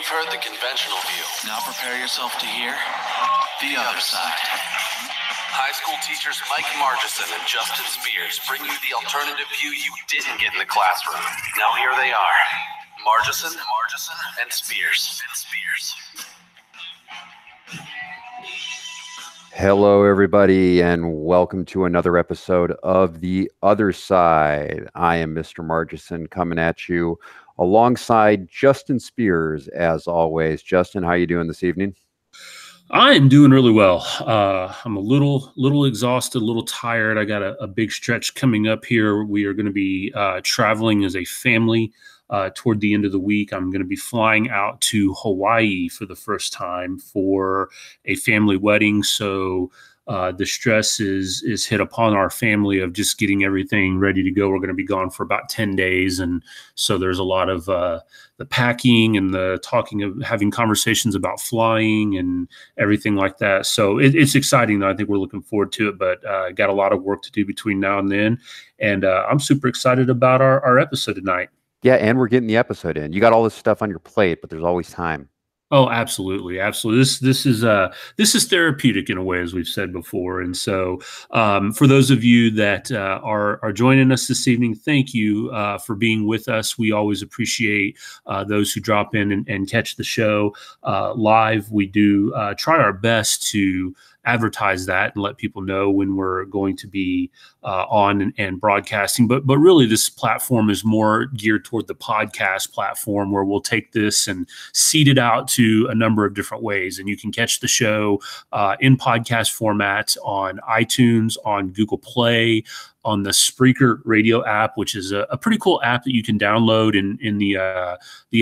heard the conventional view. Now prepare yourself to hear the other side. High school teachers Mike Margison and Justin Spears bring you the alternative view you didn't get in the classroom. Now here they are, Margison, and Spears. Hello, everybody, and welcome to another episode of The Other Side. I am Mr. Margison coming at you alongside Justin Spears, as always. Justin, how you doing this evening? I am doing really well. I'm a little exhausted, a little tired. I got a big stretch coming up here. We are going to be traveling as a family toward the end of the week. I'm going to be flying out to Hawaii for the first time for a family wedding. So the stress is hit upon our family of just getting everything ready to go. We're going to be gone for about 10 days. And so there's a lot of the packing and the talking of having conversations about flying and everything like that. So it's exciting, though. I think we're looking forward to it, but got a lot of work to do between now and then. And I'm super excited about our episode tonight. Yeah, and we're getting the episode in. You got all this stuff on your plate, but there's always time. Oh, absolutely. Absolutely. This is therapeutic in a way, as we've said before. And so for those of you that are joining us this evening, thank you for being with us. We always appreciate those who drop in and catch the show live. We do try our best to advertise that and let people know when we're going to be on and broadcasting. But really, this platform is more geared toward the podcast platform, where we'll take this and seed it out to a number of different ways. And you can catch the show in podcast format on iTunes, on Google Play, on the Spreaker radio app, which is a pretty cool app that you can download in the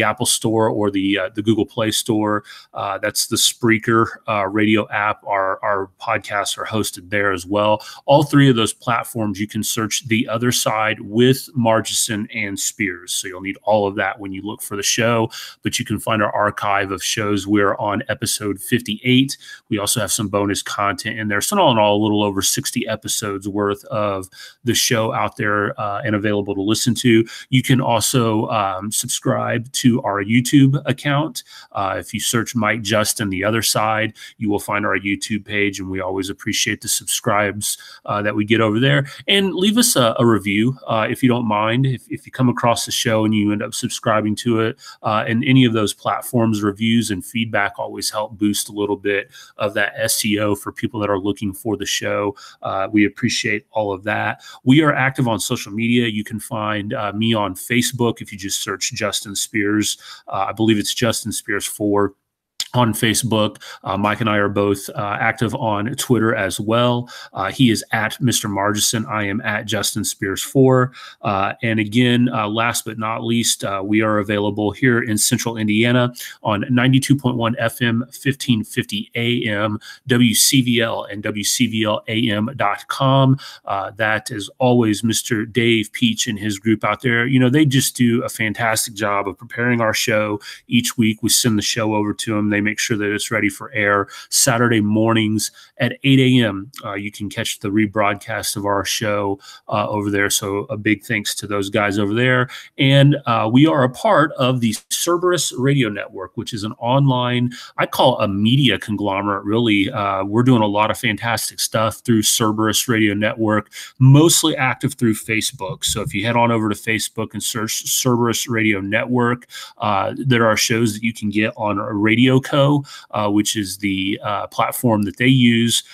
Apple Store or the Google Play Store. That's the Spreaker radio app. Our podcasts are hosted there as well. All three of those platforms, you can search The Other Side with Margison and Spears. So you'll need all of that when you look for the show, but you can find our archive of shows. We're on episode 58. We also have some bonus content in there. So all in all, a little over 60 episodes worth of the show out there and available to listen to. You can also subscribe to our YouTube account. If you search Mike Justin, The Other Side, you will find our YouTube page, and we always appreciate the subscribes that we get over there. And leave us a review if you don't mind. If you come across the show and you end up subscribing to it, and any of those platforms, reviews and feedback always help boost a little bit of that SEO for people that are looking for the show. We appreciate all of that. We are active on social media. You can find me on Facebook if you just search Justin Spears. I believe it's Justin Spears 4 on Facebook. Mike and I are both active on Twitter as well. He is at Mr. Margison. I am at Justin Spears 4. And again, last but not least, we are available here in Central Indiana on 92.1 FM, 1550 AM, WCVL and WCVLAM.com. That is always Mr. Dave Peach and his group out there. You know, they just do a fantastic job of preparing our show each week. We send the show over to them. They make sure that it's ready for air Saturday mornings at 8 a.m. You can catch the rebroadcast of our show over there. So a big thanks to those guys over there. And we are a part of the Cerberus Radio Network, which is an online, I call a media conglomerate, really. We're doing a lot of fantastic stuff through Cerberus Radio Network, mostly active through Facebook. So if you head on over to Facebook and search Cerberus Radio Network, there are shows that you can get on Radio Co, which is the platform that they use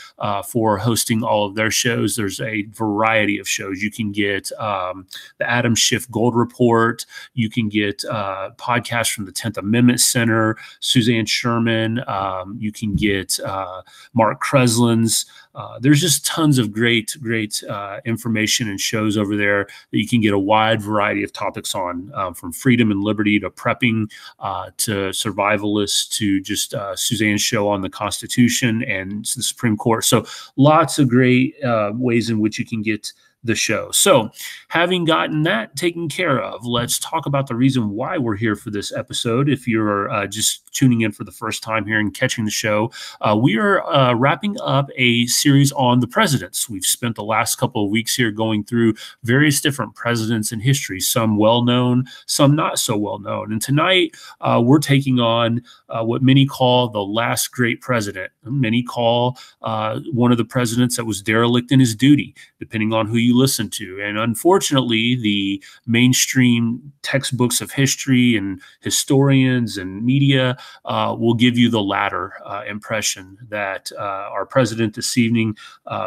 for hosting all of their shows. There's a variety of shows. You can get the Adam Schiff Gold Report. You can get podcasts from the 10th Amendment Center, Suzanne Sherman. You can get Mark Kreslin's. There's just tons of great information and shows over there that you can get a wide variety of topics on, from freedom and liberty to prepping to survivalists to just Suzanne's show on the Constitution and the Supreme Court. So lots of great ways in which you can get the show. So, having gotten that taken care of, let's talk about the reason why we're here for this episode. If you're just tuning in for the first time here and catching the show, we are wrapping up a series on the presidents. We've spent the last couple of weeks here going through various different presidents in history, some well-known, some not so well-known. And tonight, we're taking on what many call the last great president. Many call one of the presidents that was derelict in his duty, depending on who you listen to. And unfortunately, the mainstream textbooks of history and historians and media will give you the latter impression that our president this evening,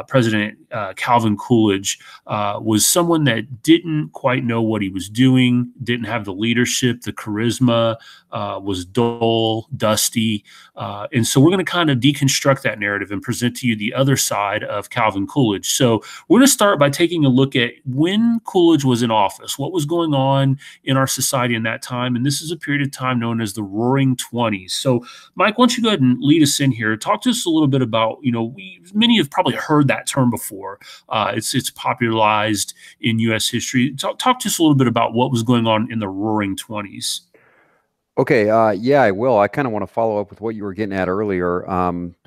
President Calvin Coolidge, was someone that didn't quite know what he was doing, didn't have the leadership, the charisma, was dull, dusty. And so we're going to kind of deconstruct that narrative and present to you the other side of Calvin Coolidge. So we're going to start by taking a look at when Coolidge was in office, what was going on in our society in that time. And this is a period of time known as the Roaring Twenties. So Mike, why don't you go ahead and lead us in here? Talk to us a little bit about, many have probably heard that term before. It's popularized in U.S. history. Talk to us a little bit about what was going on in the Roaring Twenties. Okay, yeah, I will. I kind of want to follow up with what you were getting at earlier.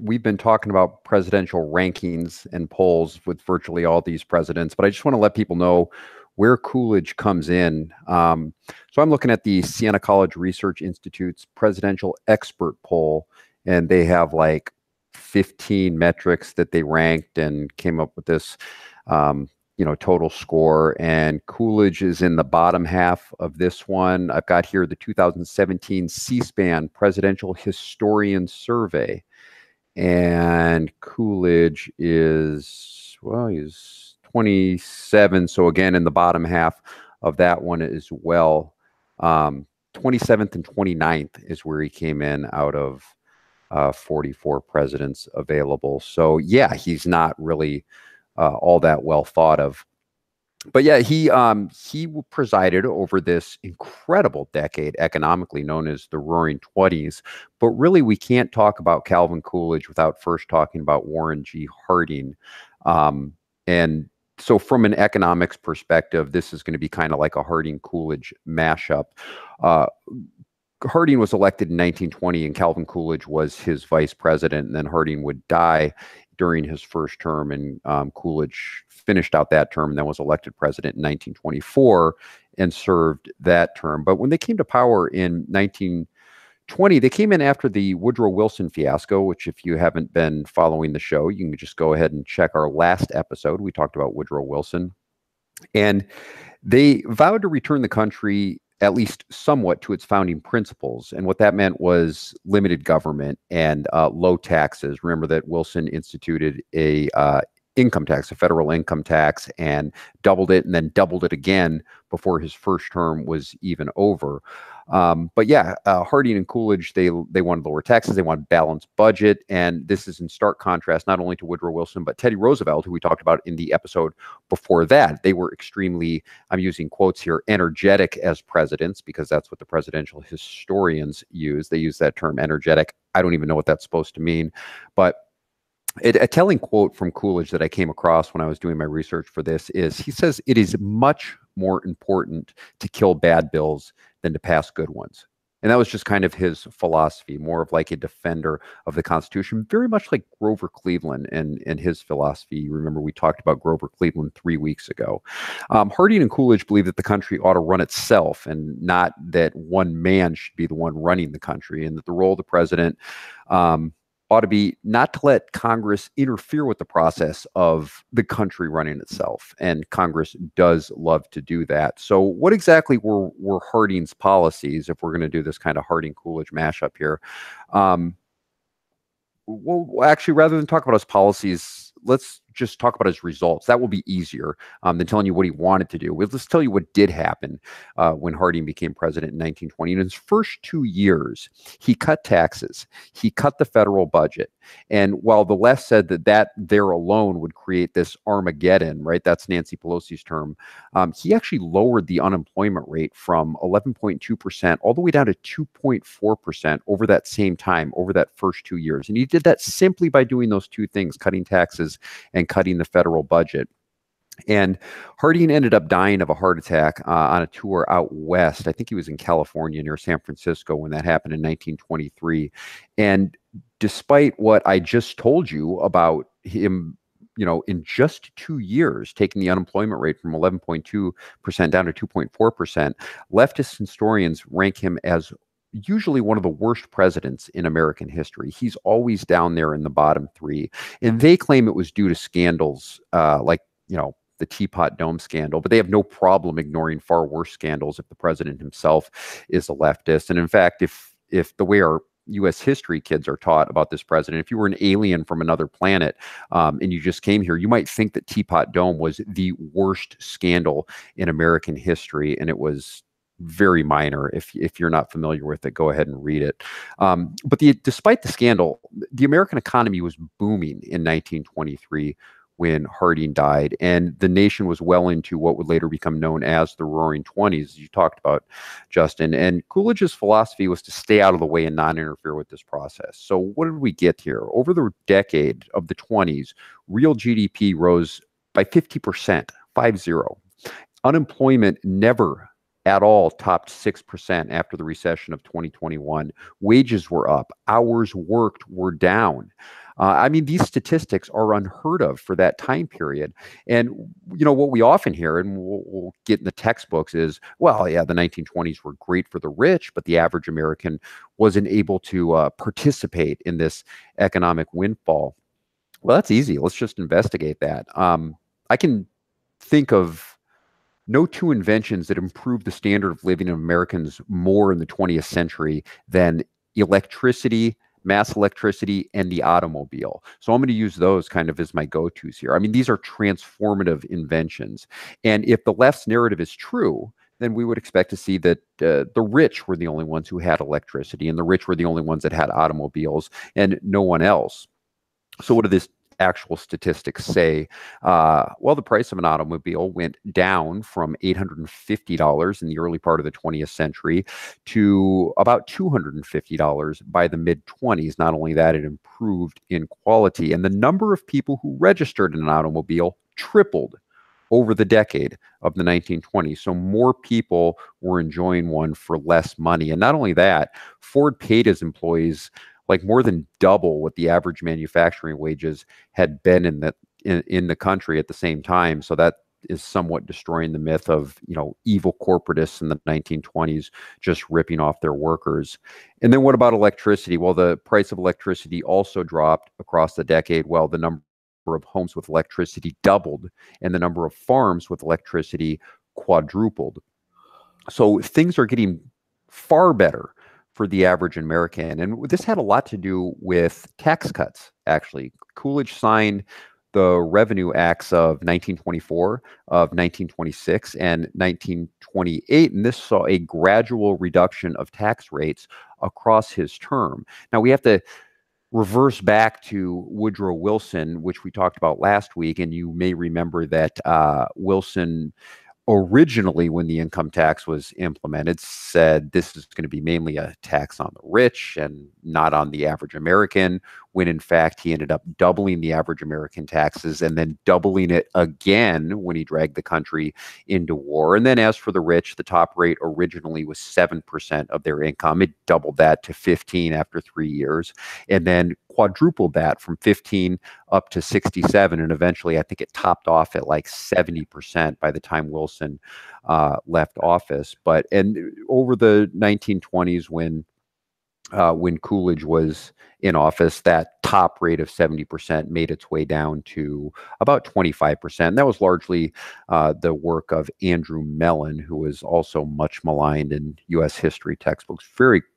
We've been talking about presidential rankings and polls with virtually all these presidents, but I just want to let people know where Coolidge comes in. So I'm looking at the Siena College Research Institute's presidential expert poll, and they have like 15 metrics that they ranked and came up with this total score, and Coolidge is in the bottom half of this one. I've got here the 2017 C-SPAN Presidential Historian Survey, and Coolidge is, he's 27, so again in the bottom half of that one as well. 27th and 29th is where he came in out of 44 presidents available. So yeah, he's not really all that well thought of. But yeah, he presided over this incredible decade economically known as the Roaring Twenties. But really, we can't talk about Calvin Coolidge without first talking about Warren G. Harding. And so from an economics perspective, this is going to be kind of like a Harding-Coolidge mashup. Harding was elected in 1920, and Calvin Coolidge was his vice president, and then Harding would die during his first term, and Coolidge finished out that term and then was elected president in 1924 and served that term. But when they came to power in 1920, they came in after the Woodrow Wilson fiasco, which if you haven't been following the show, you can just go ahead and check our last episode. We talked about Woodrow Wilson. And they vowed to return the country at least somewhat to its founding principles. And what that meant was limited government and low taxes. Remember that Wilson instituted a income tax, a federal income tax, and doubled it and then doubled it again before his first term was even over. But yeah, Harding and Coolidge, they wanted lower taxes, they wanted balanced budget, and this is in stark contrast not only to Woodrow Wilson, but Teddy Roosevelt, who we talked about in the episode before that. They were extremely, I'm using quotes here, energetic as presidents, because that's what the presidential historians use. They use that term energetic. I don't even know what that's supposed to mean, but a telling quote from Coolidge that I came across when I was doing my research for this is, he says, "It is much more important to kill bad bills than to pass good ones." And that was just kind of his philosophy, more of like a defender of the Constitution, very much like Grover Cleveland and his philosophy. You remember we talked about Grover Cleveland 3 weeks ago. Harding and Coolidge believe that the country ought to run itself and not that one man should be the one running the country, and that the role of the president ought to be not to let Congress interfere with the process of the country running itself. And Congress does love to do that. So what exactly were Harding's policies, if we're going to do this kind of Harding-Coolidge mashup here? Well, actually, rather than talk about his policies, let's just talk about his results. That will be easier than telling you what he wanted to do. Let's tell you what did happen when Harding became president in 1920. In his first 2 years, he cut taxes. He cut the federal budget. And while the left said that there alone would create this Armageddon, right? That's Nancy Pelosi's term. He actually lowered the unemployment rate from 11.2% all the way down to 2.4% over that same time, over that first 2 years. And he did that simply by doing those two things, cutting taxes and cutting the federal budget. And Harding ended up dying of a heart attack on a tour out west. I think he was in California near San Francisco when that happened in 1923. And despite what I just told you about him, in just 2 years, taking the unemployment rate from 11.2% down to 2.4%, leftist historians rank him as usually one of the worst presidents in American history. He's always down there in the bottom three. And they claim it was due to scandals like, the Teapot Dome scandal, but they have no problem ignoring far worse scandals if the president himself is a leftist. And in fact, if the way our U.S. history kids are taught about this president, if you were an alien from another planet and you just came here, you might think that Teapot Dome was the worst scandal in American history, and it was very minor. If you're not familiar with it, go ahead and read it. But despite the scandal, the American economy was booming in 1923 when Harding died, and the nation was well into what would later become known as the Roaring Twenties, as you talked about, Justin. And Coolidge's philosophy was to stay out of the way and not interfere with this process. So what did we get here? Over the decade of the 20s, real GDP rose by 50%, 50. Unemployment never at all topped 6% after the recession of 2021. Wages were up. Hours worked were down. These statistics are unheard of for that time period. And, what we often hear, and we'll get in the textbooks, is, well, yeah, the 1920s were great for the rich, but the average American wasn't able to participate in this economic windfall. Well, that's easy. Let's just investigate that. I can think of no two inventions that improved the standard of living of Americans more in the 20th century than electricity, mass electricity, and the automobile. So I'm going to use those kind of as my go-tos here. These are transformative inventions. And if the left's narrative is true, then we would expect to see that the rich were the only ones who had electricity, and the rich were the only ones that had automobiles, and no one else. So what do these actual statistics say? Well, the price of an automobile went down from $850 in the early part of the 20th century to about $250 by the mid-20s. Not only that, it improved in quality, and the number of people who registered an automobile tripled over the decade of the 1920s. So more people were enjoying one for less money. And not only that, Ford paid his employees like more than double what the average manufacturing wages had been in the country at the same time. So that is somewhat destroying the myth of, evil corporatists in the 1920s just ripping off their workers. And then what about electricity? Well, the price of electricity also dropped across the decade. Well, the number of homes with electricity doubled, and the number of farms with electricity quadrupled. So things are getting far better for the average American. And this had a lot to do with tax cuts, actually. Coolidge signed the Revenue Acts of 1924, of 1926, and 1928, and this saw a gradual reduction of tax rates across his term. Now, we have to reverse back to Woodrow Wilson, which we talked about last week, and you may remember that Wilson originally, when the income tax was implemented, said this is going to be mainly a tax on the rich and not on the average American, when in fact he ended up doubling the average American taxes and then doubling it again when he dragged the country into war. And then as for the rich, the top rate originally was 7% of their income. It doubled that to 15 after 3 years, and then quadrupled that from 15 up to 67. And eventually, I think it topped off at like 70% by the time Wilson left office. And over the 1920s, when Coolidge was in office, that top rate of 70% made its way down to about 25%. And that was largely the work of Andrew Mellon, who was also much maligned in U.S. history textbooks.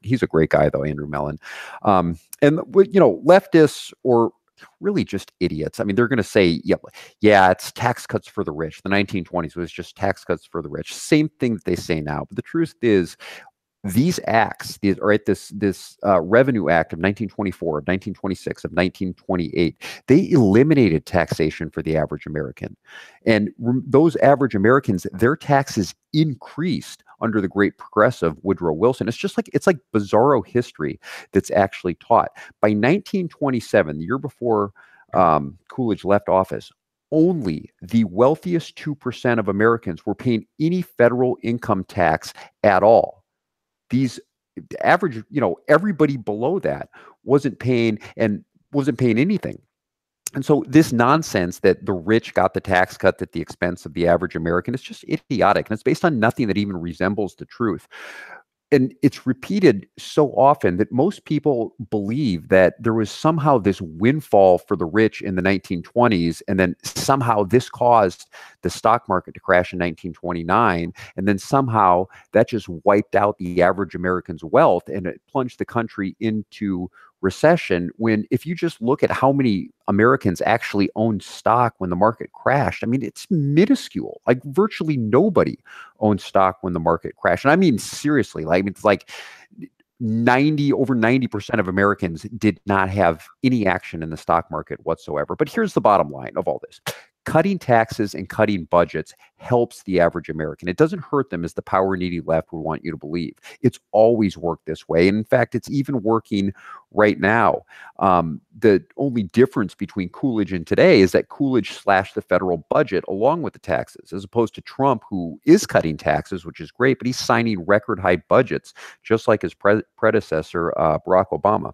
He's a great guy, though, Andrew Mellon. And leftists, or really just idiots, they're going to say, yeah, it's tax cuts for the rich. The 1920s was just tax cuts for the rich. Same thing that they say now. But the truth is, these acts, this Revenue Act of 1924, of 1926, of 1928, they eliminated taxation for the average American. And those average Americans, their taxes increased under the great progressive Woodrow Wilson. It's like bizarro history that's actually taught. By 1927, the year before Coolidge left office, only the wealthiest 2% of Americans were paying any federal income tax at all. These average, everybody below that wasn't paying anything. And so this nonsense that the rich got the tax cut at the expense of the average American is just idiotic. And it's based on nothing that even resembles the truth. And it's repeated so often that most people believe that there was somehow this windfall for the rich in the 1920s, and then somehow this caused the stock market to crash in 1929, and then somehow that just wiped out the average American's wealth and it plunged the country into recession. When if you just look at how many Americans actually owned stock when the market crashed, I mean, it's minuscule. Like virtually nobody owned stock when the market crashed. And I mean, seriously, like it's like over 90% of Americans did not have any action in the stock market whatsoever. But here's the bottom line of all this. Cutting taxes and cutting budgets helps the average American. It doesn't hurt them, as the power-needy left would want you to believe. It's always worked this way. And in fact, it's even working right now. The only difference between Coolidge and today is that Coolidge slashed the federal budget along with the taxes, as opposed to Trump, who is cutting taxes, which is great, but he's signing record-high budgets, just like his predecessor, Barack Obama.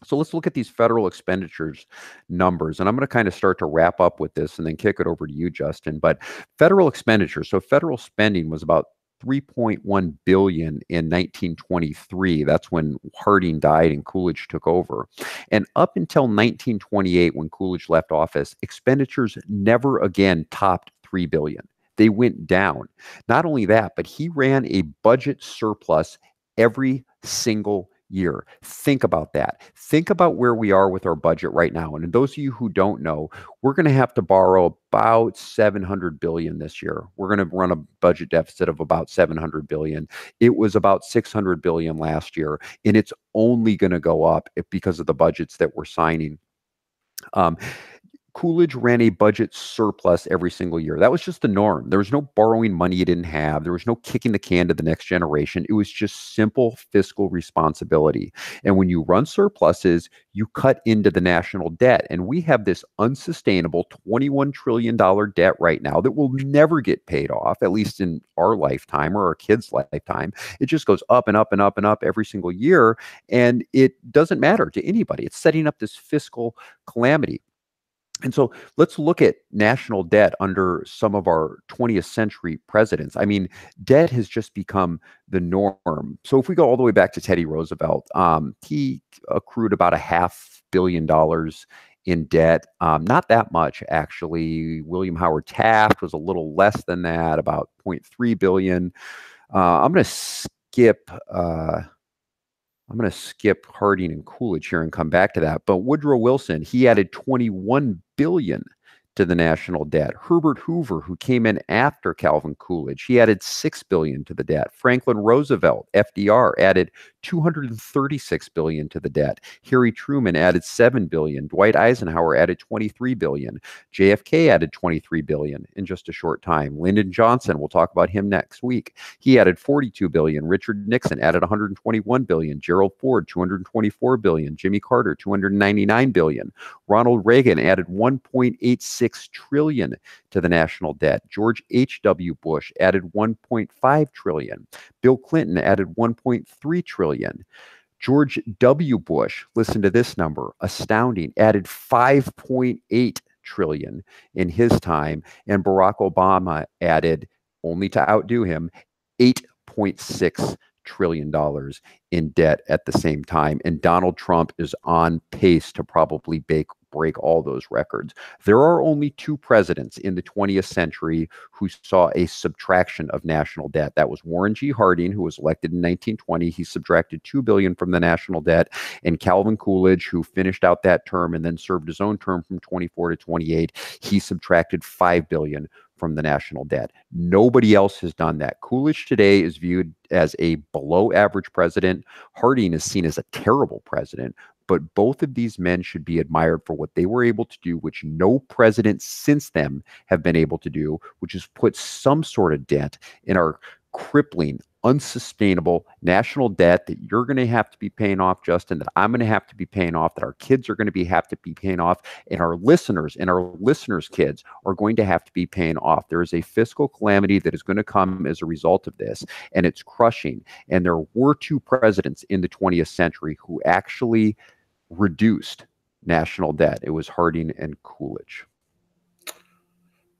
So let's look at these federal expenditures numbers. And I'm going to kind of start to wrap up with this and then kick it over to you, Justin. But federal expenditures, so federal spending was about $3.1 billion in 1923. That's when Harding died and Coolidge took over. And up until 1928, when Coolidge left office, expenditures never again topped $3 billion. They went down. Not only that, but he ran a budget surplus every single year. Think about that. Think about where we are with our budget right now. And those of you who don't know, we're going to have to borrow about $700 billion this year. We're going to run a budget deficit of about $700 billion. It was about $600 billion last year, and it's only going to go up because of the budgets that we're signing. Coolidge ran a budget surplus every single year. That was just the norm. There was no borrowing money you didn't have. There was no kicking the can to the next generation. It was just simple fiscal responsibility. And when you run surpluses, you cut into the national debt. And we have this unsustainable $21 trillion debt right now that will never get paid off, at least in our lifetime or our kids' lifetime. It just goes up and up and up and up every single year. And it doesn't matter to anybody. It's setting up this fiscal calamity. And so let's look at national debt under some of our 20th century presidents. I mean, debt has just become the norm. So if we go all the way back to Teddy Roosevelt, he accrued about $500 million in debt. Not that much, actually. William Howard Taft was a little less than that, about $0.3 billion. I'm going to skip Harding and Coolidge here and come back to that. But Woodrow Wilson, he added $21 billion to the national debt. Herbert Hoover, who came in after Calvin Coolidge, he added $6 billion to the debt. Franklin Roosevelt, FDR, added $236 billion to the debt. Harry Truman added $7 billion. Dwight Eisenhower added $23 billion. JFK added $23 billion in just a short time. Lyndon Johnson, we'll talk about him next week. He added $42 billion. Richard Nixon added $121 billion. Gerald Ford, $224 billion. Jimmy Carter, $299 billion. Ronald Reagan added $1.86 trillion to the national debt. George H.W. Bush added $1.5 trillion. Bill Clinton added $1.3 trillion. George W. Bush, listen to this number, astounding, added $5.8 trillion in his time. And Barack Obama added, only to outdo him, $8.6 trillion in debt at the same time. And Donald Trump is on pace to probably break all those records. There are only two presidents in the 20th century who saw a subtraction of national debt. That was Warren G. Harding, who was elected in 1920. He subtracted $2 billion from the national debt, and Calvin Coolidge, who finished out that term and then served his own term from 24 to 28, he subtracted $5 billion from the national debt. Nobody else has done that. Coolidge today is viewed as a below average president. Harding is seen as a terrible president. But both of these men should be admired for what they were able to do, which no president since them have been able to do, which is put some sort of dent in our crippling, unsustainable national debt that you're going to have to be paying off, Justin, that I'm going to have to be paying off, that our kids are going to have to be paying off, and our listeners' kids are going to have to be paying off. There is a fiscal calamity that is going to come as a result of this, and it's crushing. And there were two presidents in the 20th century who actually reduced national debt. It was Harding and Coolidge.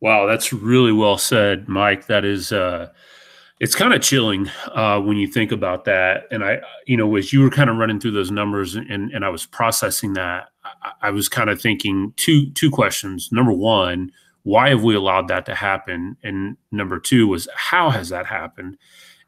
Wow, that's really well said, Mike. That is it's kind of chilling when you think about that. And as you were kind of running through those numbers and I was processing that, I was kind of thinking two questions. Number one, why have we allowed that to happen? And number two was, how has that happened?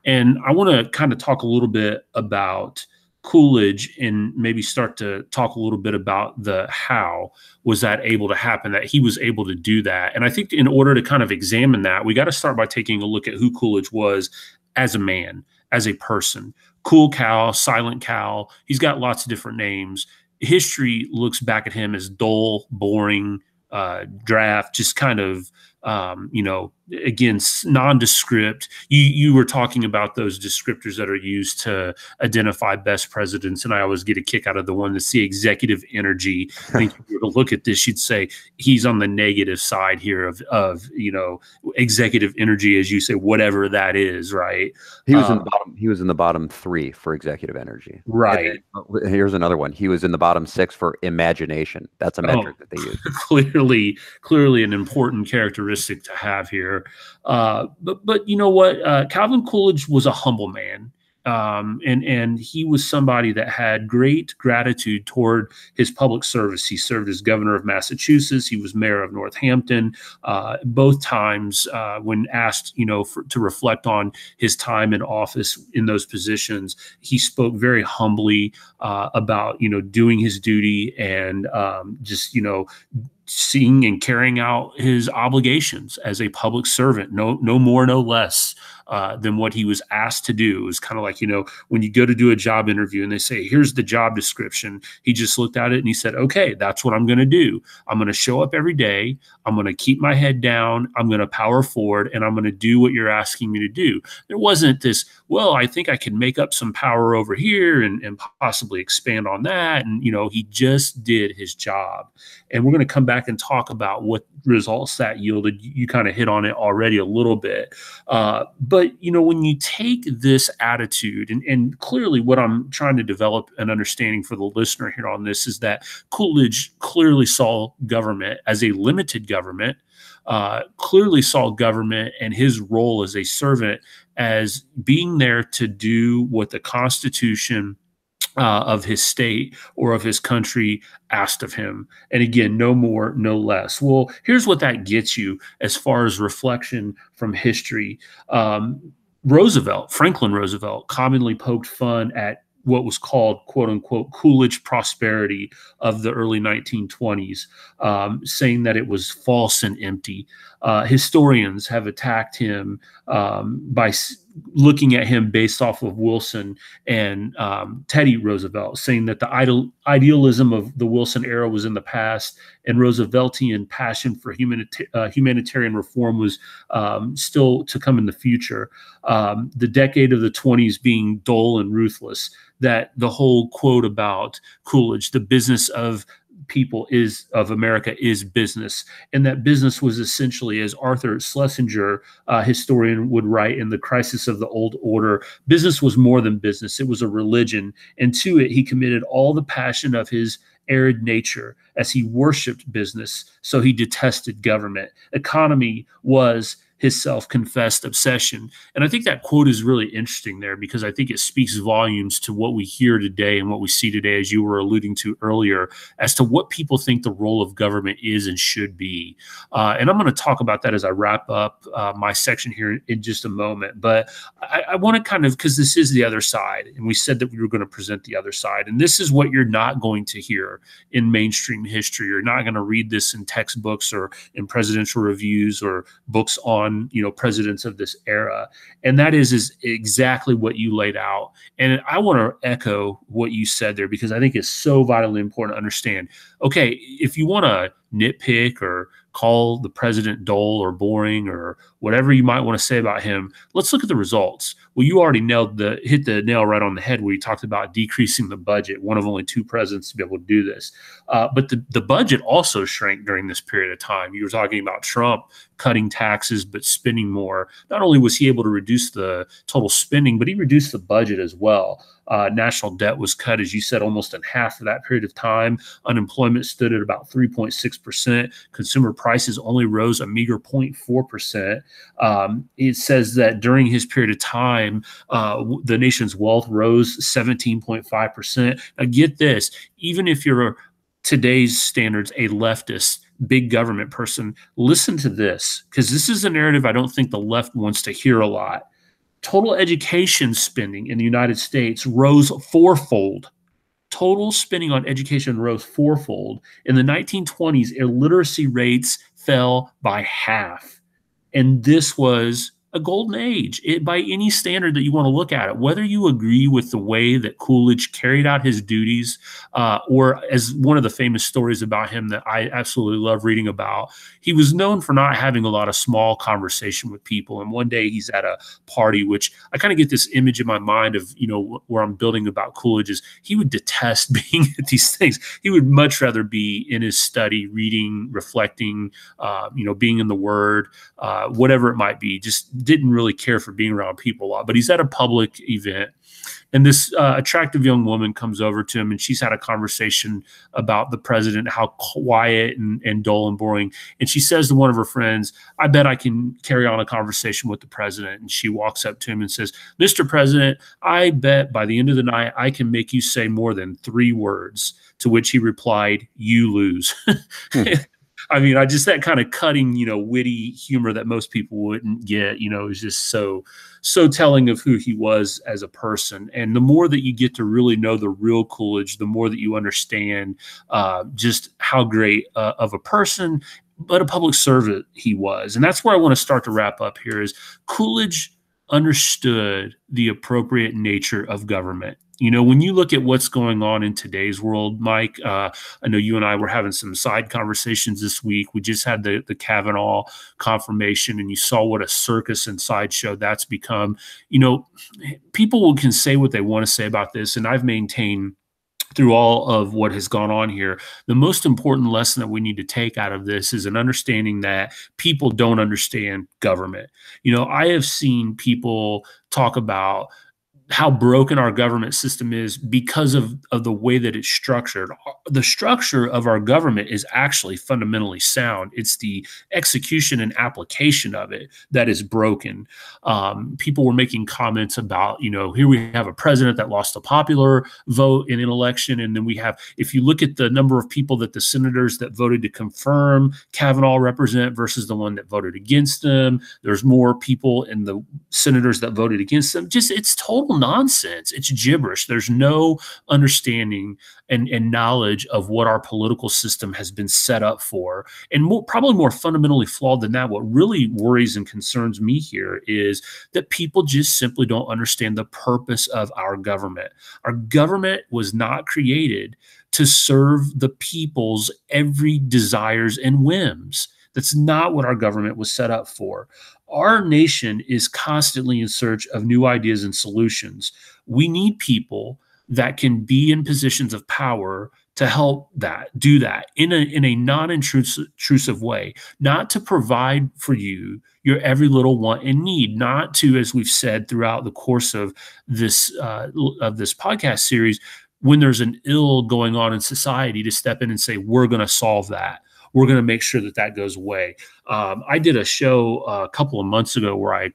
And I want to kind of talk a little bit about Coolidge and maybe start to talk a little bit about the how was that able to happen, that he was able to do that. And I think in order to kind of examine that, we got to start by taking a look at who Coolidge was as a man, as a person. Cool Cal, Silent Cal, he's got lots of different names. History looks back at him as dull, boring, draft, just kind of, again, nondescript. You were talking about those descriptors that are used to identify best presidents, and I always get a kick out of the one that's the executive energy. I think if you were to look at this, you'd say he's on the negative side here of executive energy, as you say, whatever that is, right? He was in the bottom. He was in the bottom 3 for executive energy. Right. And here's another one. He was in the bottom 6 for imagination. That's a metric that they use. Clearly an important characteristic to have here. But you know what? Calvin Coolidge was a humble man. And he was somebody that had great gratitude toward his public service. He served as governor of Massachusetts. He was mayor of Northampton. Both times when asked, to reflect on his time in office in those positions, he spoke very humbly about, doing his duty and just, seeing and carrying out his obligations as a public servant, no more, no less than what he was asked to do. It was kind of like, when you go to do a job interview and they say, here's the job description. He just looked at it and he said, okay, that's what I'm going to do. I'm going to show up every day. I'm going to keep my head down. I'm going to power forward and I'm going to do what you're asking me to do. There wasn't this, well, I think I can make up some power over here and possibly expand on that. And, he just did his job. And we're going to come back and talk about what results that yielded. You kind of hit on it already a little bit. But, when you take this attitude, and clearly what I'm trying to develop an understanding for the listener here on this is that Coolidge clearly saw government as a limited government, clearly saw government and his role as a servant as being there to do what the Constitution of his state or of his country asked of him. And again, no more, no less. Well, here's what that gets you as far as reflection from history. Franklin Roosevelt, commonly poked fun at what was called, quote unquote, Coolidge prosperity of the early 1920s, saying that it was false and empty. Historians have attacked him by looking at him based off of Wilson and Teddy Roosevelt, saying that the idealism of the Wilson era was in the past and Rooseveltian passion for humanitarian reform was still to come in the future. The decade of the 20s being dull and ruthless, that the whole quote about Coolidge, the business of America is business. And that business was essentially, as Arthur Schlesinger, historian, would write in The Crisis of the Old Order, business was more than business. It was a religion. And to it, he committed all the passion of his arid nature as he worshiped business. So he detested government. Economy was his self-confessed obsession. And I think that quote is really interesting there because I think it speaks volumes to what we hear today and what we see today, as you were alluding to earlier, as to what people think the role of government is and should be. And I'm going to talk about that as I wrap up my section here in just a moment. But I want to kind of, because this is the other side, and we said that we were going to present the other side. And this is what you're not going to hear in mainstream history. You're not going to read this in textbooks or in presidential reviews or books on presidents of this era. And that is exactly what you laid out. And I want to echo what you said there because I think it's so vitally important to understand. Okay, if you want to nitpick or call the president dull or boring or whatever you might want to say about him. Let's look at the results. Well, you already hit the nail right on the head where you talked about decreasing the budget, one of only two presidents to be able to do this. But the budget also shrank during this period of time. You were talking about Trump cutting taxes but spending more. Not only was he able to reduce the total spending, but he reduced the budget as well. National debt was cut, as you said, almost in half for that period of time. Unemployment stood at about 3.6%. Consumer prices only rose a meager 0.4%. It says that during his period of time, the nation's wealth rose 17.5%. Now, get this, even if you're today's standards, a leftist, big government person, listen to this, because this is a narrative I don't think the left wants to hear a lot. Total education spending in the United States rose fourfold. Total spending on education rose fourfold. In the 1920s, illiteracy rates fell by half. And this was a golden age by any standard that you want to look at it, whether you agree with the way that Coolidge carried out his duties, or as one of the famous stories about him that I absolutely love reading about, he was known for not having a lot of small conversation with people. And one day he's at a party, which I kind of get this image in my mind of, where I'm building about Coolidge is he would detest being at these things. He would much rather be in his study, reading, reflecting, being in the Word, whatever it might be, just didn't really care for being around people a lot. But he's at a public event, and this attractive young woman comes over to him, and she's had a conversation about the president, how quiet and dull and boring. And she says to one of her friends, "I bet I can carry on a conversation with the president." And she walks up to him and says, "Mr. President, I bet by the end of the night, I can make you say more than 3 words." To which he replied, "You lose." I mean, that kind of cutting, witty humor that most people wouldn't get, is just so telling of who he was as a person. And the more that you get to really know the real Coolidge, the more that you understand just how great of a person, but a public servant he was. And that's where I want to start to wrap up here is Coolidge understood the appropriate nature of government. When you look at what's going on in today's world, Mike, I know you and I were having some side conversations this week. We just had the Kavanaugh confirmation, and you saw what a circus and sideshow that's become. People can say what they want to say about this, and I've maintained through all of what has gone on here, the most important lesson that we need to take out of this is an understanding that people don't understand government. I have seen people talk about how broken our government system is because of the way that it's structured. The structure of our government is actually fundamentally sound. It's the execution and application of it that is broken. People were making comments about, here we have a president that lost a popular vote in an election. And then we have, if you look at the number of people that the senators that voted to confirm Kavanaugh represent versus the one that voted against them, there's more people in the senators that voted against them. It's total nonsense. It's gibberish. There's no understanding and knowledge of what our political system has been set up for. And probably more fundamentally flawed than that, what really worries and concerns me here is that people just simply don't understand the purpose of our government. Our government was not created to serve the people's every desires and whims. That's not what our government was set up for. Our nation is constantly in search of new ideas and solutions. We need people that can be in positions of power to help do that in a non-intrusive way, not to provide for you your every little want and need, not to, as we've said throughout the course of this podcast series, when there's an ill going on in society, to step in and say, we're going to solve that. We're going to make sure that goes away. I did a show a couple of months ago where I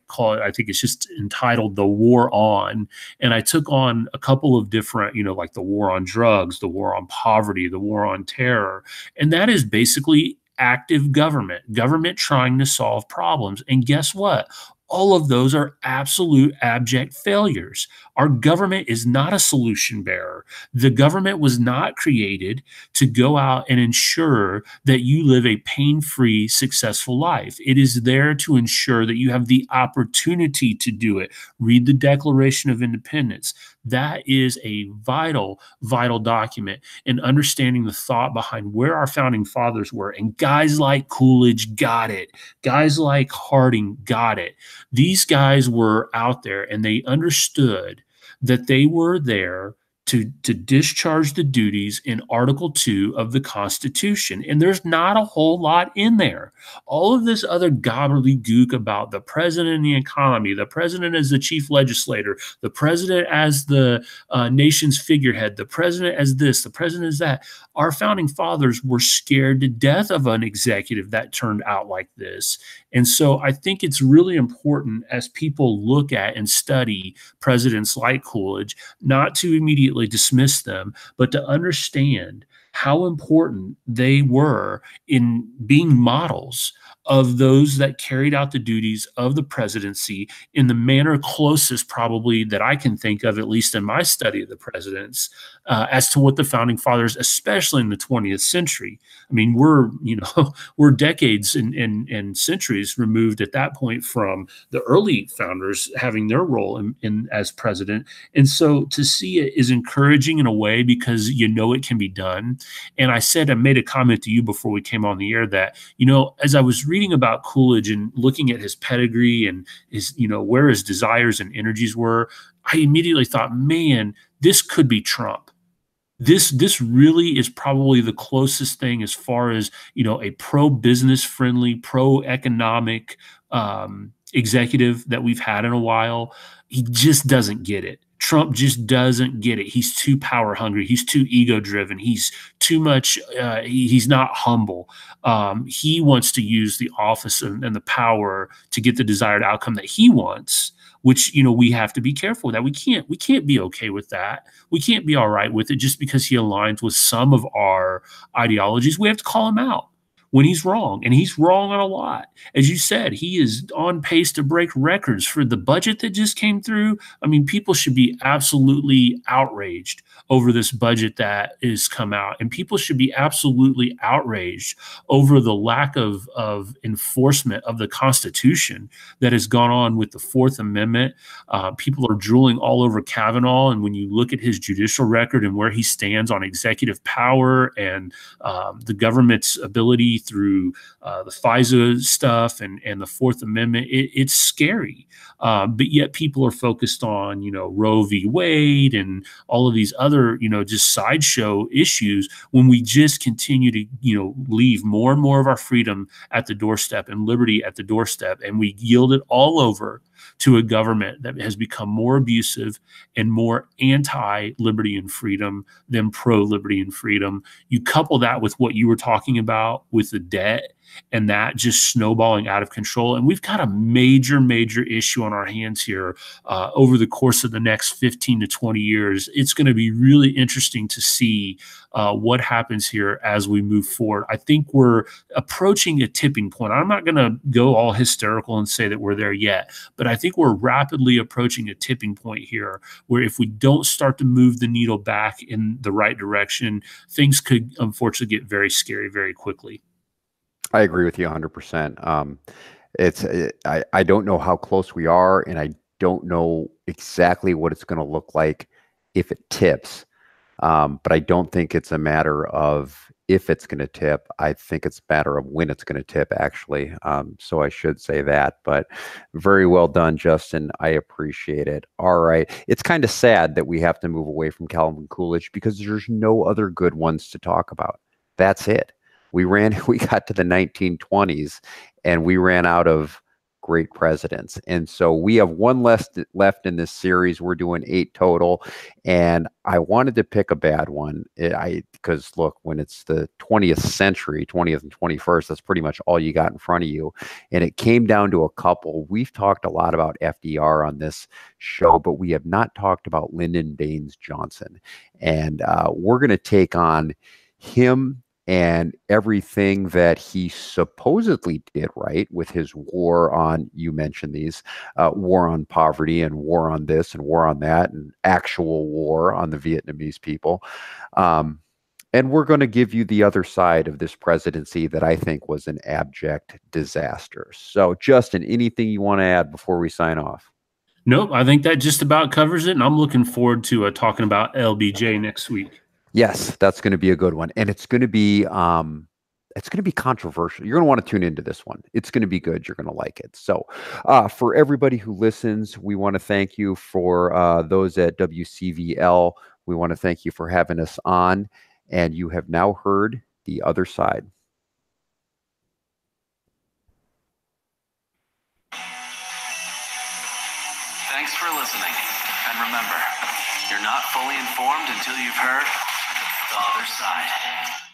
think it's just entitled The War On. And I took on a couple of different, like the war on drugs, the war on poverty, the war on terror. And that is basically active government trying to solve problems. And guess what? All of those are absolute abject failures. Our government is not a solution bearer. The government was not created to go out and ensure that you live a pain-free, successful life. It is there to ensure that you have the opportunity to do it. Read the Declaration of Independence. That is a vital, vital document in understanding the thought behind where our founding fathers were. And guys like Coolidge got it. Guys like Harding got it. These guys were out there and they understood that they were there to discharge the duties in Article 2 of the Constitution. And there's not a whole lot in there. All of this other gobbledygook about the president and the economy, the president as the chief legislator, the president as the nation's figurehead, the president as this, the president as that. Our founding fathers were scared to death of an executive that turned out like this. And so I think it's really important as people look at and study presidents like Coolidge, not to immediately dismiss them, but to understand how important they were in being models of those that carried out the duties of the presidency in the manner closest probably that I can think of, at least in my study of the presidents, as to what the founding fathers, especially in the 20th century. I mean, we're decades and centuries removed at that point from the early founders having their role in as president. And so to see it is encouraging in a way because it can be done. And I made a comment to you before we came on the air that, as I was reading about Coolidge and looking at his pedigree and his, where his desires and energies were, I immediately thought, man, this could be Trump. This really is probably the closest thing as far as, a pro-business friendly, pro-economic executive that we've had in a while. He just doesn't get it. Trump just doesn't get it. He's too power hungry. He's too ego driven. He's too much. He's not humble. He wants to use the office and the power to get the desired outcome that he wants, which, we have to be careful with that. We can't be okay with that. We can't be all right with it just because he aligns with some of our ideologies. We have to call him out when he's wrong, and he's wrong on a lot. As you said, he is on pace to break records for the budget that just came through. I mean, people should be absolutely outraged over this budget that is come out, and people should be absolutely outraged over the lack of enforcement of the Constitution that has gone on with the Fourth Amendment. People are drooling all over Kavanaugh, and when you look at his judicial record and where he stands on executive power and the government's ability through the FISA stuff and the Fourth Amendment, it's scary. But yet people are focused on, Roe v. Wade and all of these other, just sideshow issues when we just continue to, leave more and more of our freedom at the doorstep and liberty at the doorstep. And we yield it all over to a government that has become more abusive and more anti-liberty and freedom than pro-liberty and freedom. You couple that with what you were talking about with the debt and that just snowballing out of control. And we've got a major, major issue on our hands here over the course of the next 15 to 20 years. It's going to be really interesting to see what happens here as we move forward. I think we're approaching a tipping point. I'm not going to go all hysterical and say that we're there yet, but I think we're rapidly approaching a tipping point here where if we don't start to move the needle back in the right direction, things could unfortunately get very scary very quickly. I agree with you 100%. I don't know how close we are, and I don't know exactly what it's going to look like if it tips. But I don't think it's a matter of if it's going to tip. I think it's a matter of when it's going to tip, actually. So I should say that. But very well done, Justin. I appreciate it. All right. It's kind of sad that we have to move away from Calvin Coolidge because there's no other good ones to talk about. That's it. We got to the 1920s and we ran out of great presidents. And so we have one left in this series. We're doing 8 total. And I wanted to pick a bad one. Because look, when it's the 20th century, 20th and 21st, that's pretty much all you got in front of you. And it came down to a couple. We've talked a lot about FDR on this show, but we have not talked about Lyndon Baines Johnson. And we're going to take on him and everything that he supposedly did right with his war on, you mentioned these, war on poverty and war on this and war on that and actual war on the Vietnamese people. And we're going to give you the other side of this presidency that I think was an abject disaster. So, Justin, anything you want to add before we sign off? Nope, I think that just about covers it, and I'm looking forward to talking about LBJ next week. Yes, that's going to be a good one, and it's going to be controversial. You're going to want to tune into this one. It's going to be good. You're going to like it. So, for everybody who listens, we want to thank you. For those at WCVL, we want to thank you for having us on. And you have now heard The Other Side. Thanks for listening. And remember, you're not fully informed until you've heard The Other Side.